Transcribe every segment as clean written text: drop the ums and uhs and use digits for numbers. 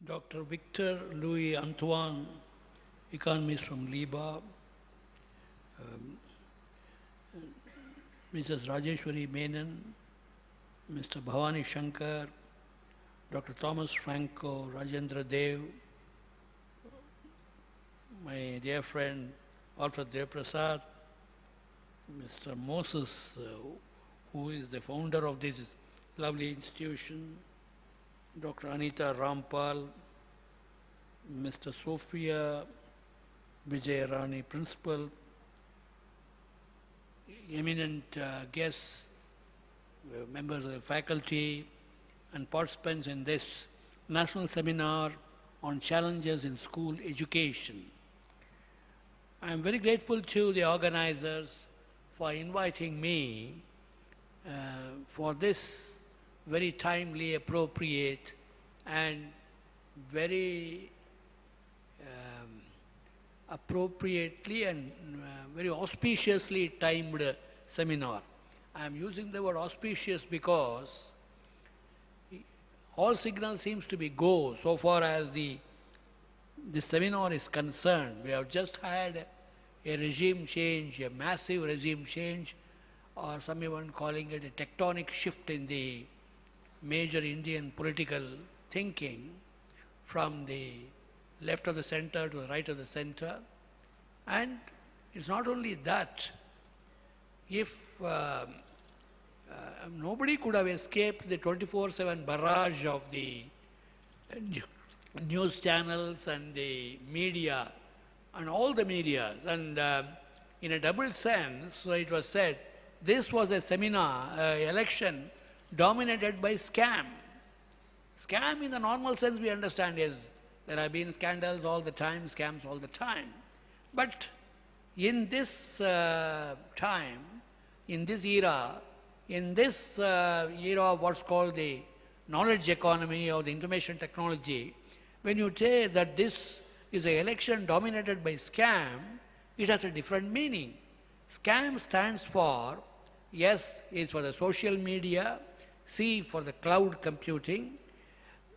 Dr. Victor Louis Antoine, economist from LIBA, Mrs. Rajeshwari Menon, Mr. Bhavani Shankar, Dr. Thomas Franco, Rajendra Dev, my dear friend Alfred Dev Prasad, Mr. Moses, who is the founder of this lovely institution, Dr. Anita Rampal, Mr. Sophia Vijay Rani, Principal, eminent guests, members of the faculty, and participants in this national seminar on challenges in school education. I am very grateful to the organizers for inviting me for this very timely, appropriate, and very appropriately and very auspiciously timed seminar. I am using the word auspicious because all signal seems to be go so far as this seminar is concerned. We have just had a regime change, a massive regime change, or some even calling it a tectonic shift in the major Indian political thinking from the left of the center to the right of the center. And it's not only that, if nobody could have escaped the 24/7 barrage of the news channels and the media and all the medias, and in a double sense, so it was said, this was a seminar, election dominated by scam. Scam in the normal sense we understand is there have been scandals all the time, scams all the time. But in this time, in this era of what's called the knowledge economy or the information technology, when you say that this is an election dominated by scam, it has a different meaning. Scam stands for, S is for the social media, C for the cloud computing,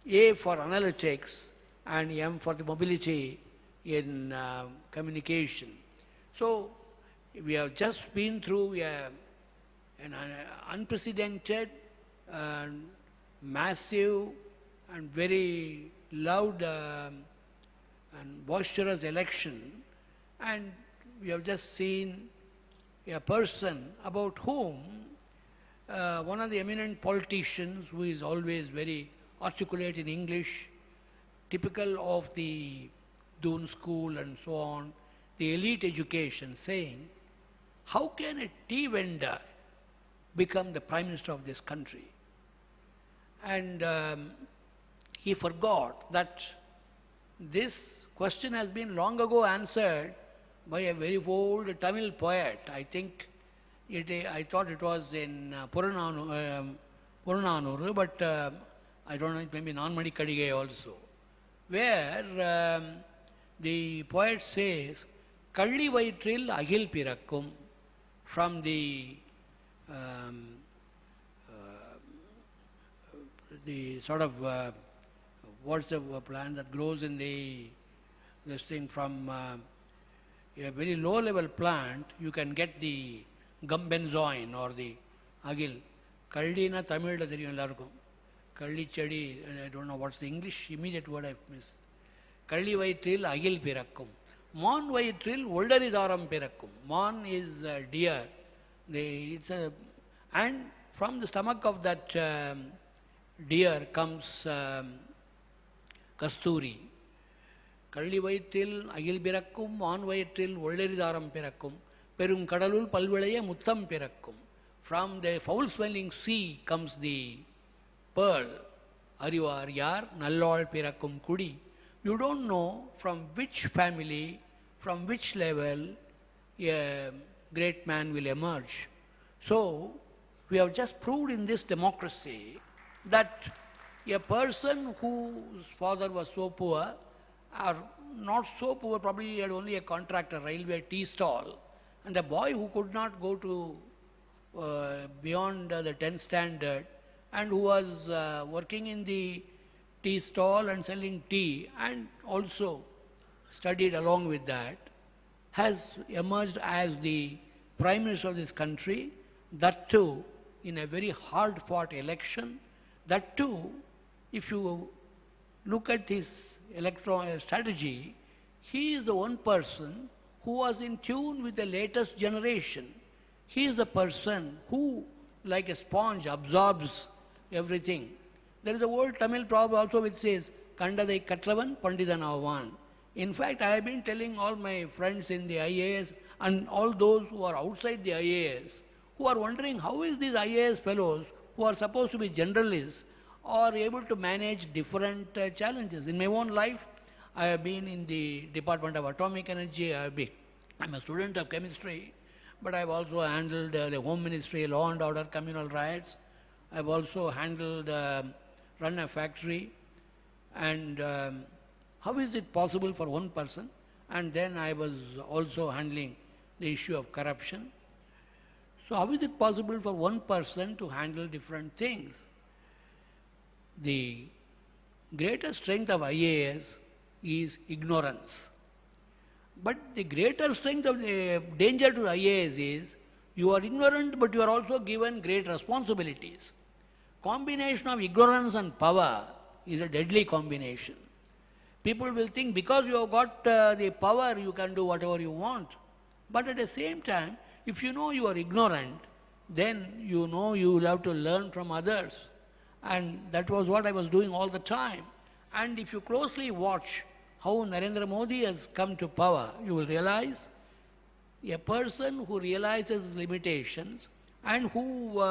A for analytics, and M for the mobility in communication. So we have just been through an unprecedented, massive, and very loud and boisterous election, and we have just seen a person about whom one of the eminent politicians who is always very articulate in English, typical of the Doon School and so on, the elite education, saying, how can a tea vendor become the Prime Minister of this country? And he forgot that this question has been long ago answered by a very old Tamil poet. I think, I thought it was in Purananuru, but I don't know, it may be Nanmani Kadige also, where the poet says, Kalli Vaitril Agil Pirakkum, from the sort of, what's the plant that grows in this thing from a very low level plant, you can get the gum benzoin or the agil. Kallina Tamil la theriyum ellarkum. Kalli chedi, I don't know what's the English immediate word I missed. Kalli vaitril agil pirakkum. Mon vaitril oldaridaram pirakkum. Mon is deer. And from the stomach of that deer comes kasturi. Kalli vaitril agil pirakkum, mon vaitril oldaridaram pirakkum. Perum kadalul palvilaya muttam pirakkum. From the foul smelling sea comes the pearl. Arivar yar nallol pirakkum kudi. You don't know from which family, from which level a great man will emerge. So, we have just proved in this democracy that a person whose father was so poor, or not so poor, probably he had only a contractor, railway tea stall, and the boy who could not go to beyond the 10th standard and who was working in the tea stall and selling tea, and also studied along with that, has emerged as the Prime Minister of this country, that too in a very hard-fought election. That too, if you look at his electoral strategy, he is the one person who was in tune with the latest generation. He is the person who, like a sponge, absorbs everything. There is a old Tamil proverb also which says, Kandadai Katravan, Panditan Avan. In fact, I have been telling all my friends in the IAS and all those who are outside the IAS, who are wondering how is these IAS fellows who are supposed to be generalists are able to manage different challenges. In my own life, I have been in the Department of Atomic Energy. I'm a student of chemistry, but I've also handled the Home Ministry, law and order, communal riots. I've also handled, run a factory. And how is it possible for one person? And then I was also handling the issue of corruption. So how is it possible for one person to handle different things? The greatest strength of IAS is ignorance. But the greater strength of the danger to IAS is you are ignorant, but you are also given great responsibilities. Combination of ignorance and power is a deadly combination. People will think because you have got the power, you can do whatever you want. But at the same time, if you know you are ignorant, then you know you will have to learn from others. And that was what I was doing all the time. And if you closely watch how Narendra Modi has come to power, you will realize a person who realizes limitations and who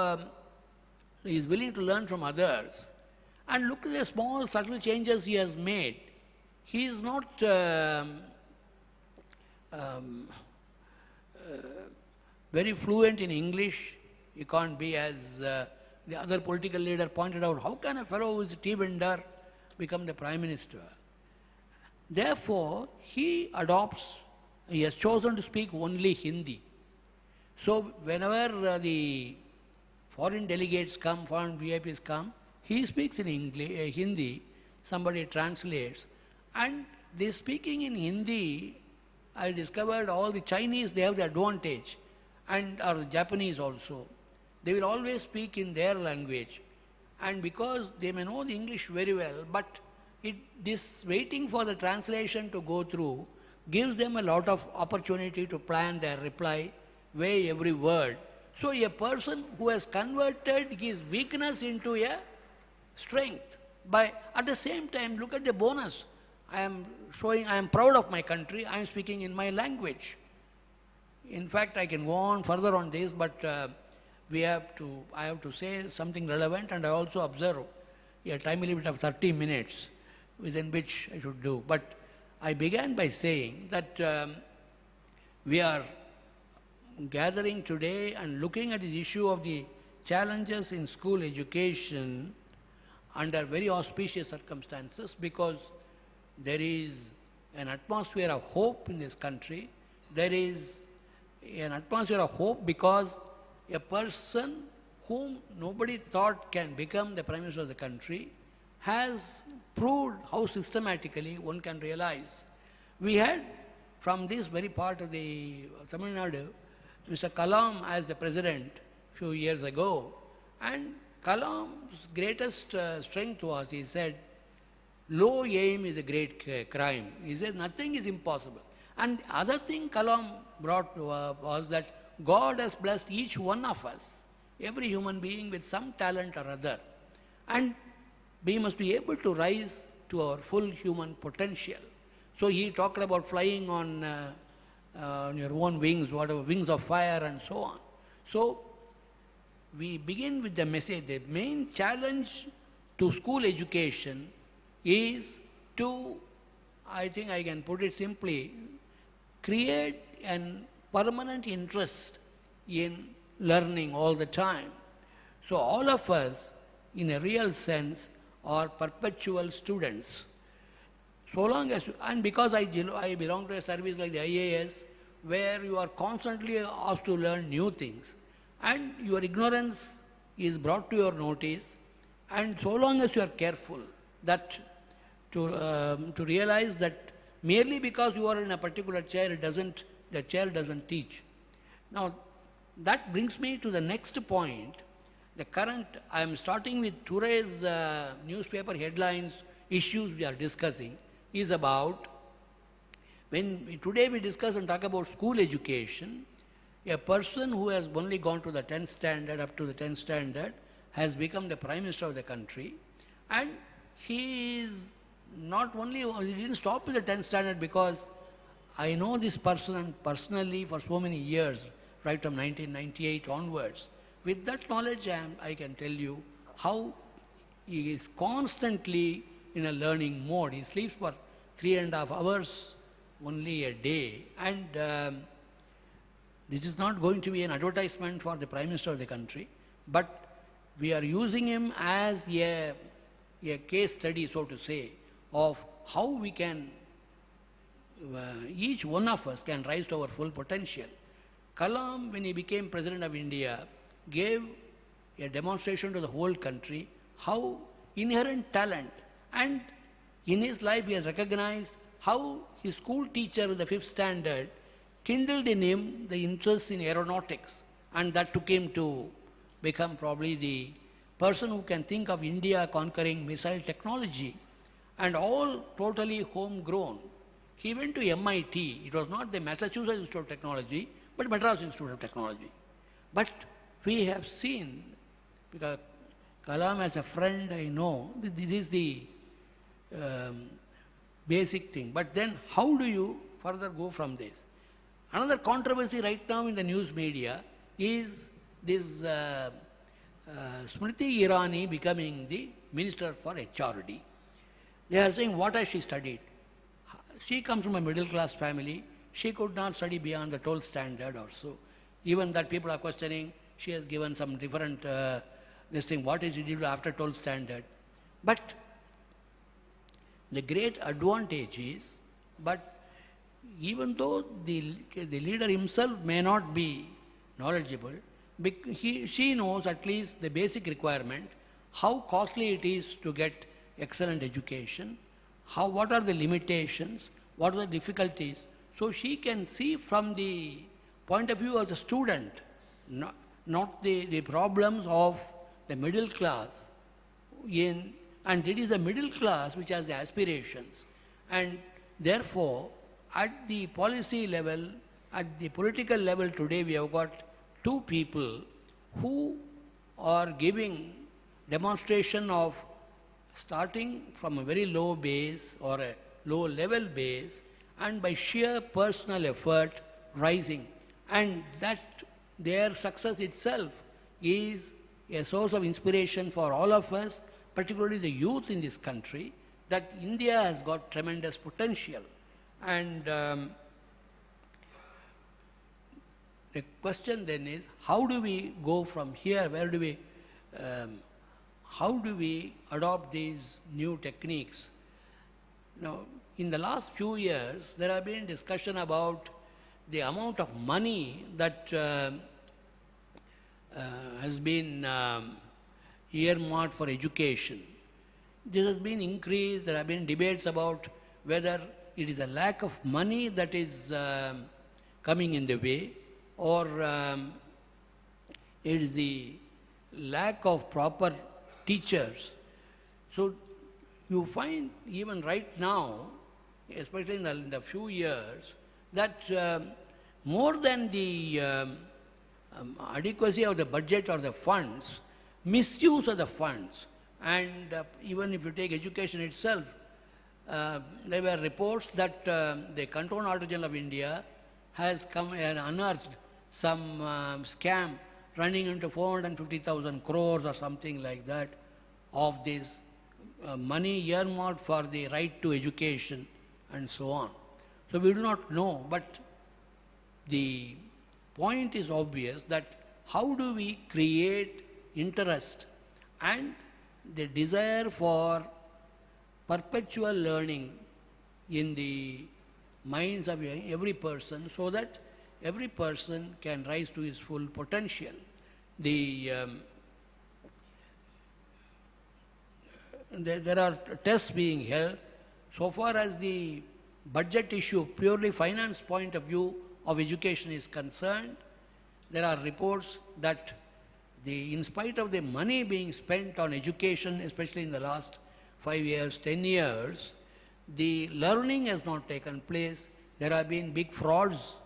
is willing to learn from others. And look at the small, subtle changes he has made. He is not very fluent in English. He can't be, as the other political leader pointed out, how can a fellow who is a tea vendor become the Prime Minister? Therefore, he has chosen to speak only Hindi. So whenever the foreign delegates come, foreign VIPs come, he speaks in English, Hindi, somebody translates. And they speaking in Hindi, I discovered all the Chinese, they have the advantage, and or the Japanese also. They will always speak in their language. And because they may know the English very well, but this waiting for the translation to go through gives them a lot of opportunity to plan their reply, weigh every word. So a person who has converted his weakness into a strength, by at the same time, look at the bonus. I am proud of my country, I am speaking in my language. In fact, I can go on further on this, but I have to say something relevant, and I also observe a time limit of 30 minutes within which I should do. But I began by saying that we are gathering today and looking at the issue of the challenges in school education under very auspicious circumstances, because there is an atmosphere of hope in this country. There is an atmosphere of hope because a person whom nobody thought can become the Prime Minister of the country has proved how systematically one can realize. We had from this very part of the Tamil Nadu, Mr. Kalam as the president a few years ago, and Kalam's greatest strength was, he said, low aim is a great crime. He said nothing is impossible. And the other thing Kalam brought was that God has blessed each one of us, every human being, with some talent or other. And we must be able to rise to our full human potential. So he talked about flying on your own wings, whatever, wings of fire and so on. So we begin with the message. The main challenge to school education is to, I think I can put it simply, create an permanent interest in learning all the time. So all of us, in a real sense, are perpetual students. So long as, and because I belong to a service like the IAS, where you are constantly asked to learn new things, and your ignorance is brought to your notice, and so long as you are careful, that to realize that merely because you are in a particular chair, the chair doesn't teach. Now, that brings me to the next point. I am starting with today's newspaper headlines, issues we are discussing, is about, today we discuss and talk about school education, a person who has only gone to the 10th standard, up to the 10th standard, has become the Prime Minister of the country, and he is not only, he didn't stop with the 10th standard, because I know this person personally for so many years, right from 1998 onwards. With that knowledge, I can tell you how he is constantly in a learning mode. He sleeps for 3.5 hours only a day, and this is not going to be an advertisement for the Prime Minister of the country, but we are using him as a case study, so to say, of how we can, each one of us can rise to our full potential. Kalam, when he became President of India, gave a demonstration to the whole country how inherent talent, and in his life he has recognized how his school teacher in the 5th standard kindled in him the interest in aeronautics, and that took him to become probably the person who can think of India conquering missile technology, and all totally homegrown. He went to MIT. It was not the Massachusetts Institute of Technology, but Madras Institute of Technology. But we have seen, because Kalam as a friend, I know, this is the basic thing. But then how do you further go from this? Another controversy right now in the news media is this Smriti Irani becoming the Minister for HRD. They are saying, what has she studied? She comes from a middle class family. She could not study beyond the 12th standard or so. Even that people are questioning, she has given some different, this thing, what is she did after 12th standard. But the great advantage is, but even though the leader himself may not be knowledgeable, she knows at least the basic requirement, how costly it is to get excellent education, what are the limitations, what are the difficulties. So she can see from the point of view of the student, not the problems of the middle class. And it is the middle class which has the aspirations. And therefore, at the policy level, at the political level today, we have got two people who are giving demonstration of starting from a very low base or a low level base, and by sheer personal effort rising. And that their success itself is a source of inspiration for all of us, particularly the youth in this country, that India has got tremendous potential. And the question then is, how do we go from here? Where do we, how do we adopt these new techniques? Now, in the last few years, there have been discussion about the amount of money that has been earmarked for education. This has been increased. There have been debates about whether it is a lack of money that is coming in the way, or it is the lack of proper teachers. So you find even right now, especially in the few years, that more than the adequacy of the budget or the funds, misuse of the funds. And even if you take education itself, there were reports that the Control Auditor General of India has come and unearthed some scam running into 450,000 crores or something like that of this money earmarked for the right to education and so on. So we do not know, but the point is obvious, that how do we create interest and the desire for perpetual learning in the minds of every person, so that every person can rise to his full potential. there are tests being held. So far as the budget issue, purely finance point of view of education is concerned, there are reports that in spite of the money being spent on education, especially in the last 5 years, 10 years, the learning has not taken place. There have been big frauds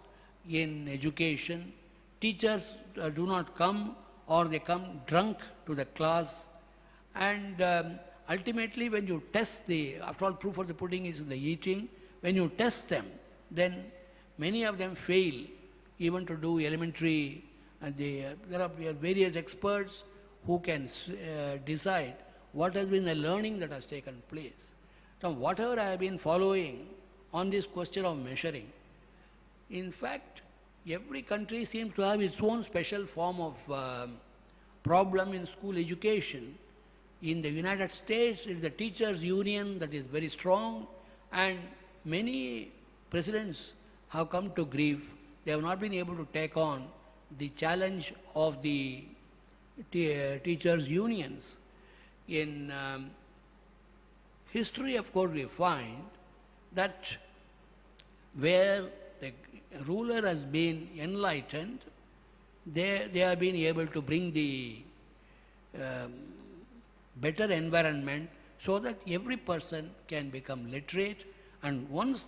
in education. Teachers do not come, or they come drunk to the class. And ultimately, when you test after all, proof of the pudding is in the eating. When you test them, then many of them fail even to do elementary. And there are various experts who can decide what has been the learning that has taken place. Now, whatever I have been following on this question of measuring, in fact, every country seems to have its own special form of problem in school education. In the United States, it is the teachers' union that is very strong, and many presidents have come to grief. They have not been able to take on the challenge of the teachers' unions. In history, of course, we find that where the ruler has been enlightened, they have been able to bring the better environment so that every person can become literate. And once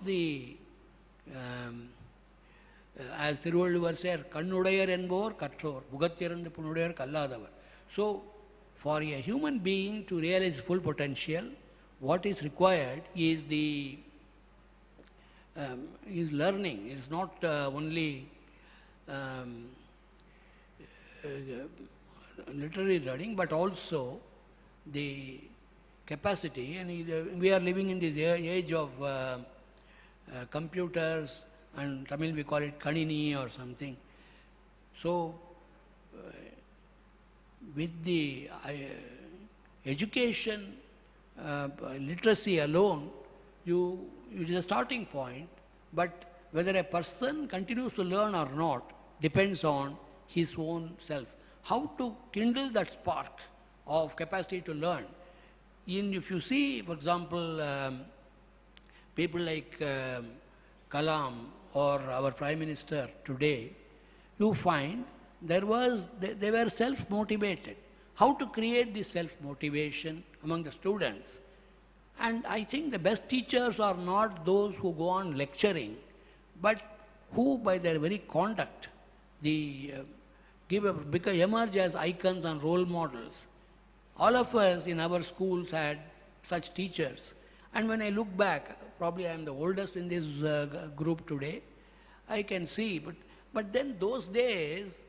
as Thiruvalluvar said, Kannudayar enbor kattor, Bugathirandu Punudayar Kalladavar. So, for a human being to realize full potential, what is required is learning. It is not only literary learning, but also the capacity. And we are living in this age of computers, and Tamil we call it Kanini or something. So, with the education, literacy alone, it is a starting point, but whether a person continues to learn or not depends on his own self. How to kindle that spark of capacity to learn. If you see, for example, people like Kalam or our Prime Minister today, you find they were self-motivated. How to create this self-motivation among the students? And I think the best teachers are not those who go on lecturing, but who by their very conduct, emerge as icons and role models. All of us in our schools had such teachers. And when I look back, probably I am the oldest in this group today, I can see, but then those days,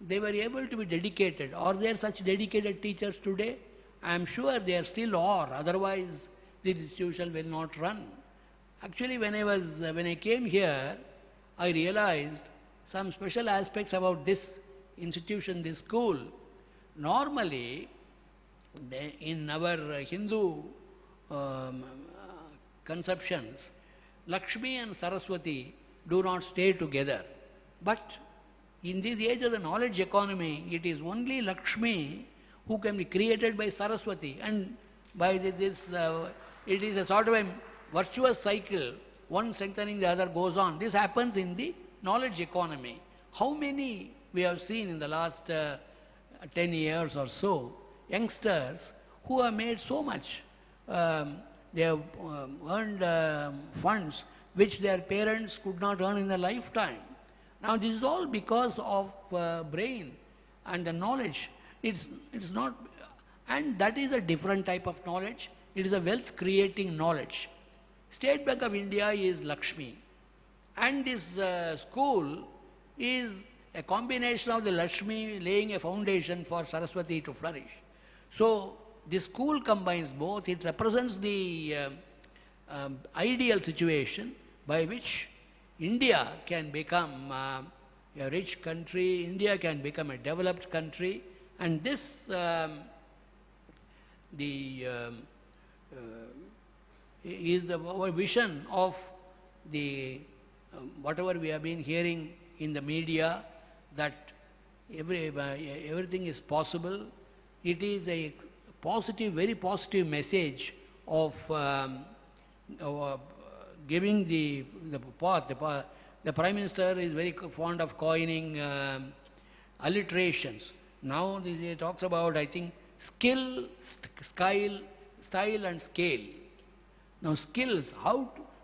they were able to be dedicated. Are there such dedicated teachers today? I am sure there still are, otherwise the institution will not run. Actually, when I came here, I realized some special aspects about this institution, this school. Normally, in our Hindu conceptions, Lakshmi and Saraswati do not stay together. But in this age of the knowledge economy, it is only Lakshmi who can be created by Saraswati, and by this, it is a sort of a virtuous cycle, one strengthening the other goes on. This happens in the knowledge economy. How many we have seen in the last 10 years or so, youngsters who have made so much, they have earned funds which their parents could not earn in their lifetime. Now this is all because of brain and the knowledge. It's not, and that is a different type of knowledge. It is a wealth creating knowledge. State Bank of India is Lakshmi, and this school is a combination of the Lakshmi laying a foundation for Saraswati to flourish. So this school combines both. It represents the ideal situation by which India can become a rich country, India can become a developed country, and this is our vision of the whatever we have been hearing in the media, that everything is possible. It is a positive, very positive message of giving the path. The Prime Minister is very fond of coining alliterations. Now he talks about, I think, skill, style and scale. Now skills,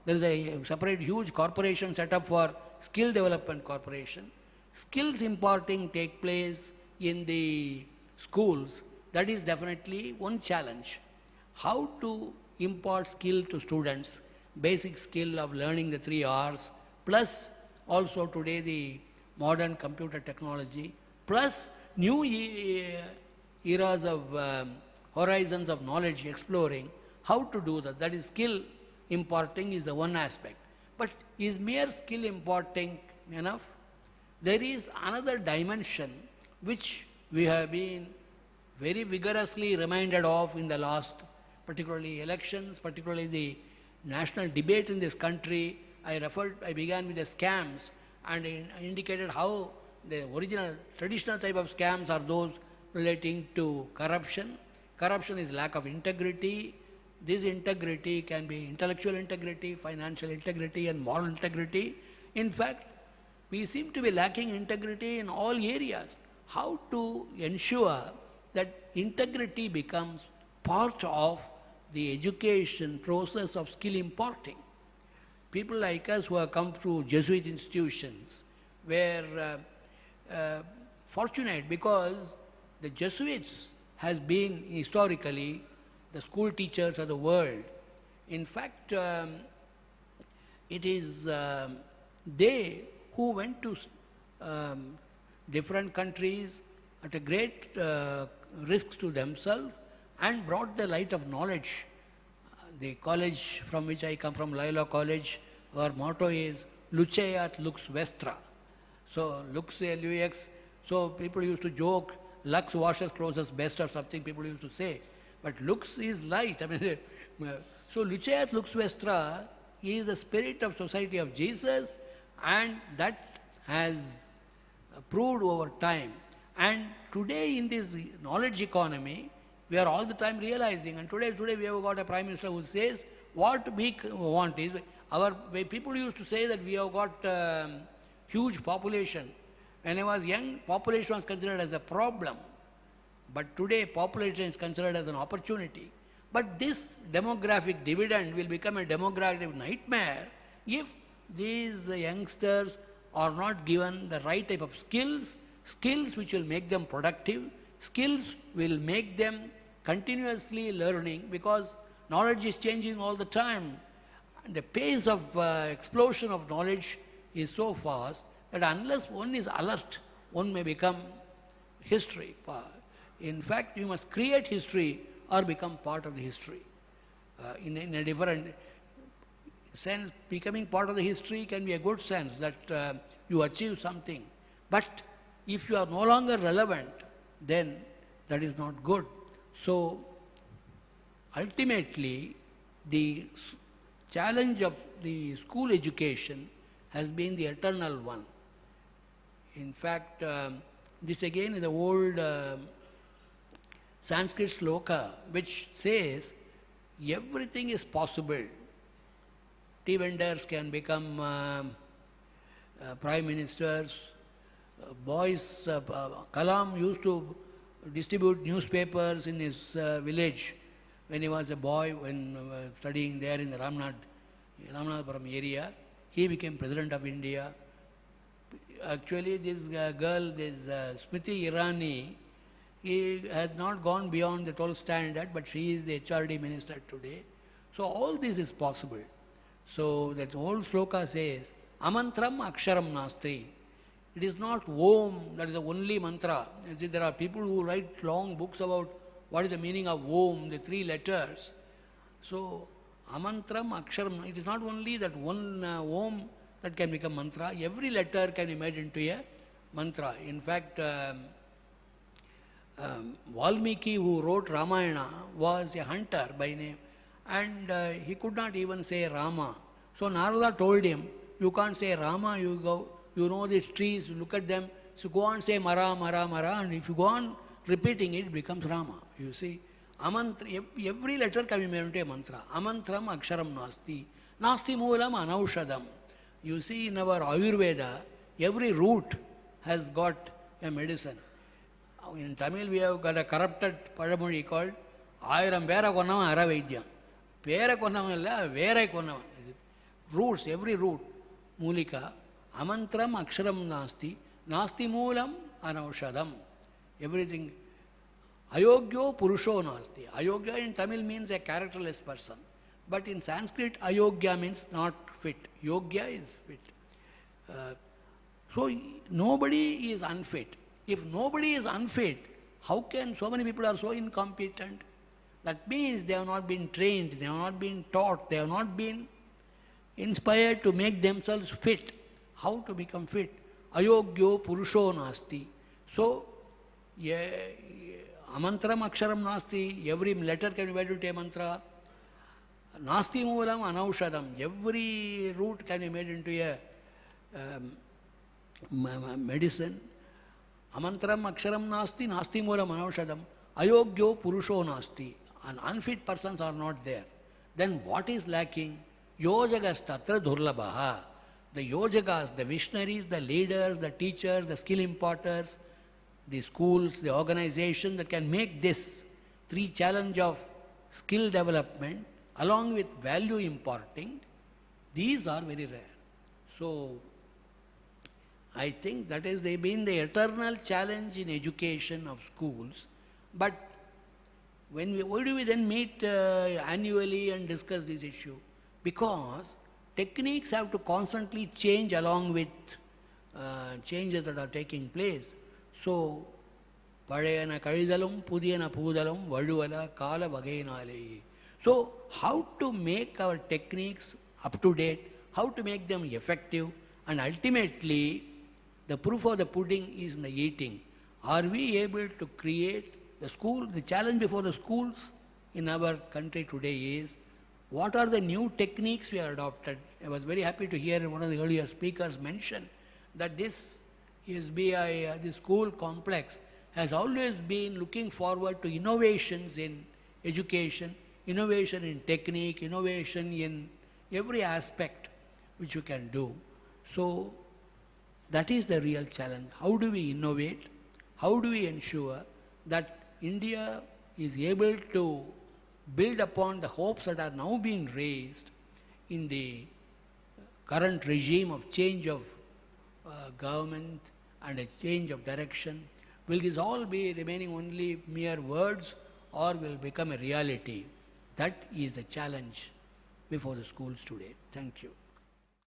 there is a separate huge corporation set up for skill development corporation. Skills imparting take place in the schools. That is definitely one challenge. How to impart skill to students, basic skill of learning the 3 R's, plus also today the modern computer technology, plus new eras of horizons of knowledge exploring, how to do that. That is skill imparting is the one aspect. But is mere skill imparting enough? There is another dimension which we have been very vigorously reminded of in the last, particularly elections, particularly the national debate in this country. I began with the scams and indicated how the original, traditional type of scams are those relating to corruption. Corruption is lack of integrity. This integrity can be intellectual integrity, financial integrity and moral integrity. In fact, we seem to be lacking integrity in all areas. How to ensure that integrity becomes part of the education process of skill imparting? People like us who have come through Jesuit institutions were fortunate because the Jesuits has been historically the school teachers of the world. In fact, it is they who went to different countries at a great risk to themselves and brought the light of knowledge. The college from which I come from, Loyola College, our motto is Luceat Lux Vestra. So Lux, L-U-X, so people used to joke, Lux washes clothes best or something people used to say. But Lux is light. I mean, so Luceat Lux Vestra is the spirit of Society of Jesus, and that has proved over time. And today in this knowledge economy, we are all the time realizing, and today we have got a Prime Minister who says, what we want is, people used to say that we have got huge population. When I was young, population was considered as a problem. But today, population is considered as an opportunity. But this demographic dividend will become a demographic nightmare if these youngsters are not given the right type of skills which will make them productive, skills will make them continuously learning, because knowledge is changing all the time. And the pace of explosion of knowledge is so fast that unless one is alert, one may become history. In fact, you must create history or become part of the history. In a different sense, becoming part of the history can be a good sense that you achieve something. But if you are no longer relevant, then that is not good. So, ultimately, the challenge of the school education has been the eternal one. In fact, this again is the old Sanskrit sloka which says everything is possible. Tea vendors can become prime ministers. Boys, Kalam used to distribute newspapers in his village when he was a boy, when studying there in the Ramanathapuram area. He became President of India. Actually, this girl, Smriti Irani, he has not gone beyond the 12th standard, but she is the HRD minister today. So all this is possible. So that whole sloka says, Amantram Aksharam Nasti. It is not Om, that is the only mantra. You see, there are people who write long books about what is the meaning of Om, the 3 letters. So, Amantram Aksharam, it is not only that one Om that can become mantra, every letter can be made into a mantra. In fact, Valmiki, who wrote Ramayana, was a hunter by name, and he could not even say Rama. So Narada told him, you can't say Rama, you know these trees, look at them, so go on say Mara, Mara, Mara, and if you go on repeating it, it becomes Rama, you see. Amantra, every letter can be made into a mantra. Amantram aksharam nasti. Nasti moolam anaushadam. You see in our Ayurveda, every root has got a medicine. In Tamil we have got a corrupted Padamuri called Ayaram Vera Konam Aravedya. Vera Konam illa Vera Konam. Roots, every root. Mulika. Amantram aksharam nasti. Nasti moolam anaushadam. Everything. Ayogyo purusho nasti. Ayogya in Tamil means a characterless person. But in Sanskrit, ayogya means not fit. Yogya is fit. So nobody is unfit. If nobody is unfit, how can so many people are so incompetent? That means they have not been trained, they have not been taught, they have not been inspired to make themselves fit. How to become fit? Ayogyo purusho nasti. So, amantram aksharam nasti. Every letter can be made into a mantra. Nasti moolam anaushadam. Every root can be made into a medicine. Amantram aksharam nasti, nasti moolam anaushadam. Ayogyo purusho nasti. And unfit persons are not there. Then what is lacking? Yojagas tatra durlabaha. The yojagas, the visionaries, the leaders, the teachers, the skill importers, the schools, the organization that can make this three challenge of skill development along with value importing, these are very rare. So, I think that has been the eternal challenge in education of schools. But why do we then meet annually and discuss this issue? Because techniques have to constantly change along with changes that are taking place. So, Padayana Kalidalam, Pudiyana Pudalam, Vaduvala, Kala Vagainale. So, how to make our techniques up to date, how to make them effective, and ultimately, the proof of the pudding is in the eating. Are we able to create the school? The challenge before the schools in our country today is, what are the new techniques we have adopted? I was very happy to hear one of the earlier speakers mention that this SBI, the school complex, has always been looking forward to innovations in education, innovation in technique, innovation in every aspect which you can do. So, that is the real challenge. How do we innovate? How do we ensure that India is able to build upon the hopes that are now being raised in the current regime of change of government and a change of direction? Will this all be remaining only mere words or will become a reality? That is a challenge before the schools today. Thank you.